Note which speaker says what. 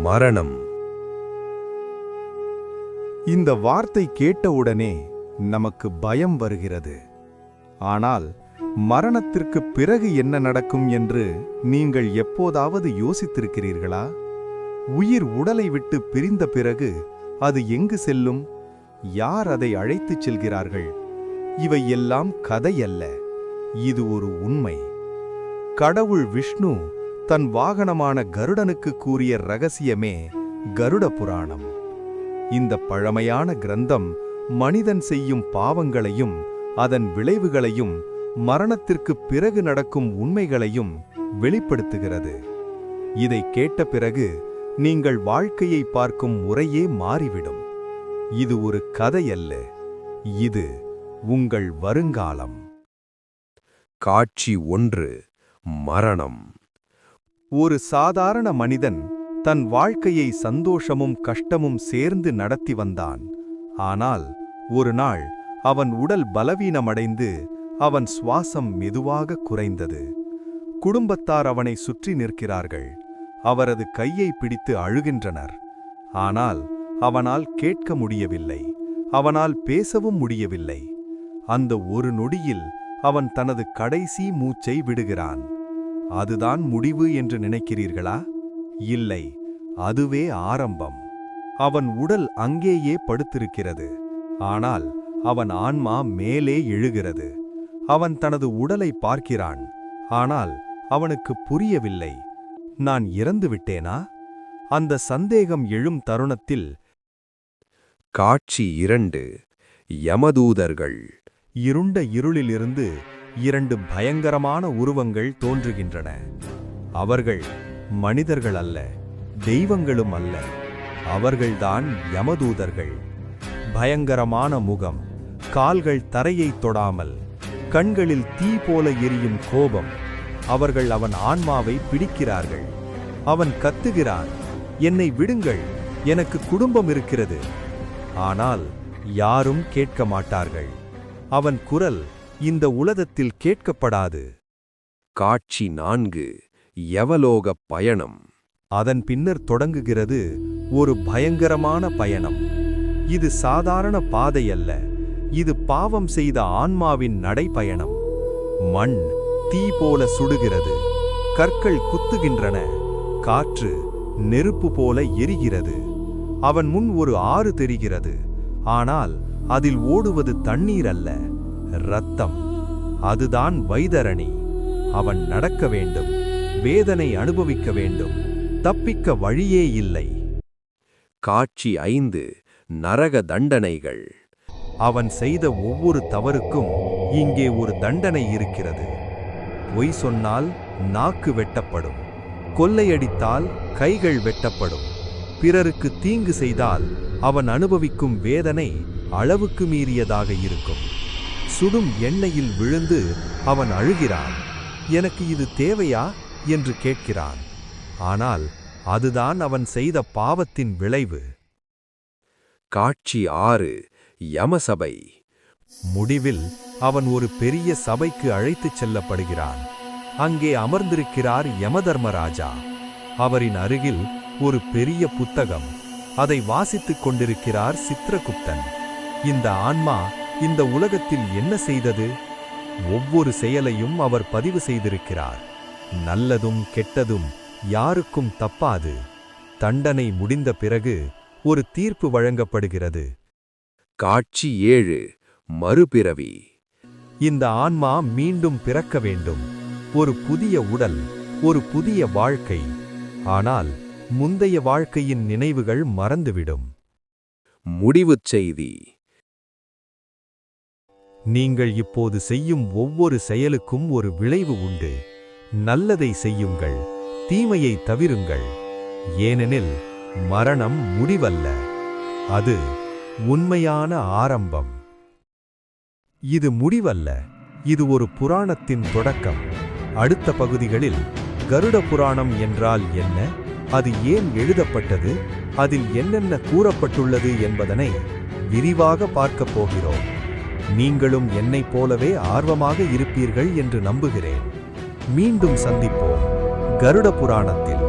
Speaker 1: மரணம்.
Speaker 2: இந்த வார்த்தை கேட்டவுடனே நமக்கு பயம் வருகிறது. ஆனால் மரணத்திற்கு பிறகு என்ன நடக்கும் என்று நீங்கள் எப்போதாவது யோசித்திருக்கிறீர்களா? உயிர் உடலை விட்டு பிரிந்த பிறகு அது எங்கு செல்லும்? யார் அதை அழைத்துச் செல்கிறார்கள்? இவை எல்லாம் கதையல்ல, இது ஒரு உண்மை. கடவுள் விஷ்ணு தன் வாகனமான கருடனுக்கு கூறிய ரகசியமே கருட புராணம். இந்த பழமையான கிரந்தம் மனிதன் செய்யும் பாவங்களையும் அதன் விளைவுகளையும் மரணத்திற்கு பிறகு நடக்கும் உண்மைகளையும் வெளிப்படுத்துகிறது. இதை கேட்ட பிறகு நீங்கள் வாழ்க்கையை பார்க்கும் முறையே மாறிவிடும். இது ஒரு கதையல்ல, இது உங்கள் வருங்காலம்.
Speaker 1: காட்சி 1. மரணம்.
Speaker 2: ஒரு சாதாரண மனிதன் தன் வாழ்க்கையை சந்தோஷமும் கஷ்டமும் சேர்ந்து நடத்தி வந்தான். ஆனால் ஒரு நாள் அவன் உடல் பலவீனமடைந்து அவன் சுவாசம் மெதுவாக குறைந்தது. குடும்பத்தார் அவனை சுற்றி நிற்கிறார்கள். அவரது கையை பிடித்து அழுகின்றனர். ஆனால் அவனால் கேட்க முடியவில்லை, அவனால் பேசவும் முடியவில்லை. அந்த ஒரு நொடியில் அவன் தனது கடைசி மூச்சை விடுகிறான். அதுதான் முடிவு என்று நினைக்கிறீர்களா? இல்லை, அதுவே ஆரம்பம். அவன் உடல் அங்கேயே படுத்திருக்கிறது. ஆனால் அவன் ஆன்மா மேலே எழுகிறது. அவன் தனது உடலை பார்க்கிறான். ஆனால் அவனுக்கு புரியவில்லை. நான் இறந்து விட்டேனா? அந்த சந்தேகம் எழும் தருணத்தில்
Speaker 1: காட்சி 2. யமதூதர்கள்.
Speaker 2: இருண்ட இருளிலிருந்து 2 பயங்கரமான உருவங்கள் தோன்றுகின்றன. அவர்கள் மனிதர்கள் அல்ல, தெய்வங்களும் அல்ல. அவர்கள்தான் யமதூதர்கள். பயங்கரமான முகம், கால்கள் தரையைத் தொடாமல், கண்களில் தீ போல எரியும் கோபம். அவர்கள் அவன் ஆன்மாவை பிடிக்கிறார்கள். அவன் கத்துகிறான், என்னை விடுங்கள், எனக்கு குடும்பம் இருக்கிறது. ஆனால் யாரும் கேட்க மாட்டார்கள். அவன் குரல் இந்த உலகத்தில் கேட்கப்படாது.
Speaker 1: காட்சி 4. யவலோகப் பயணம்.
Speaker 2: அதன் பின்னர் தொடங்குகிறது ஒரு பயங்கரமான பயணம். இது சாதாரண பாதையல்ல, இது பாவம் செய்த ஆன்மாவின் நடைப்பயணம். மண் தீ போல சுடுகிறது, கற்கள் குத்துகின்றன, காற்று நெருப்பு போல எரிகிறது. அவன் முன் ஒரு ஆறு தெரிகிறது. ஆனால் அதில் ஓடுவது தண்ணீர் அல்ல, இரத்தம். அதுதான் வைதரணி. அவன் நடக்க வேண்டும், வேதனை அனுபவிக்க வேண்டும், தப்பிக்க வழியே இல்லை.
Speaker 1: காட்சி 5. நரக தண்டனைகள்.
Speaker 2: அவன் செய்த ஒவ்வொரு தவறுக்கும் இங்கே ஒரு தண்டனை இருக்கிறது. பொய் சொன்னால் நாக்கு வெட்டப்படும், கொள்ளையடித்தால் கைகள் வெட்டப்படும், பிறருக்கு தீங்கு செய்தால் அவன் அனுபவிக்கும் வேதனை அளவுக்கு மீறியதாக இருக்கும். சுடும் எண்ணெயில் விழுந்து அவன் அழுகிறான். எனக்கு இது தேவையா என்று கேட்கிறான். ஆனால் அதுதான் அவன் செய்த பாவத்தின் விளைவு.
Speaker 1: காட்சி 6. யமசபை.
Speaker 2: முடிவில் அவன் ஒரு பெரிய சபைக்கு அழைத்துச் செல்லப்படுகிறான். அங்கே அமர்ந்திருக்கிறார் யமதர்மராஜா. அவரின் அருகில் ஒரு பெரிய புத்தகம். அதை வாசித்துக் கொண்டிருக்கிறார் சித்ரகுப்தன். இந்த ஆன்மா இந்த உலகத்தில் என்ன செய்தது? ஒவ்வொரு செயலையும் அவர் பதிவு செய்திருக்கிறார். நல்லதும் கெட்டதும் யாருக்கும் தப்பாது. தண்டனை முடிந்த பிறகு ஒரு தீர்ப்பு வழங்கப்படுகிறது.
Speaker 1: காட்சி 7. மறுபிறவி.
Speaker 2: இந்த ஆன்மா மீண்டும் பிறக்க வேண்டும். ஒரு புதிய உடல், ஒரு புதிய வாழ்க்கை. ஆனால் முந்தைய வாழ்க்கையின் நினைவுகள் மறந்துவிடும்.
Speaker 1: முடிவுச் செய்தி.
Speaker 2: நீங்கள் இப்போது செய்யும் ஒவ்வொரு செயலுக்கும் ஒரு விளைவு உண்டு. நல்லதை செய்யுங்கள், தீமையை தவிருங்கள். ஏனெனில் மரணம் முடிவல்ல, அது உண்மையான ஆரம்பம். இது முடிவல்ல, இது ஒரு புராணத்தின் தொடக்கம். அடுத்த பகுதிகளில் கருட புராணம் என்றால் என்ன, அது ஏன் எழுதப்பட்டது, அதில் என்னென்ன கூறப்பட்டுள்ளது என்பதனை விரிவாக பார்க்கப் போகிறோம். நீங்களும் என்னைப் போலவே ஆர்வமாக இருப்பீர்கள் என்று நம்புகிறேன். மீண்டும் சந்திப்போம் கருட புராணத்தில்.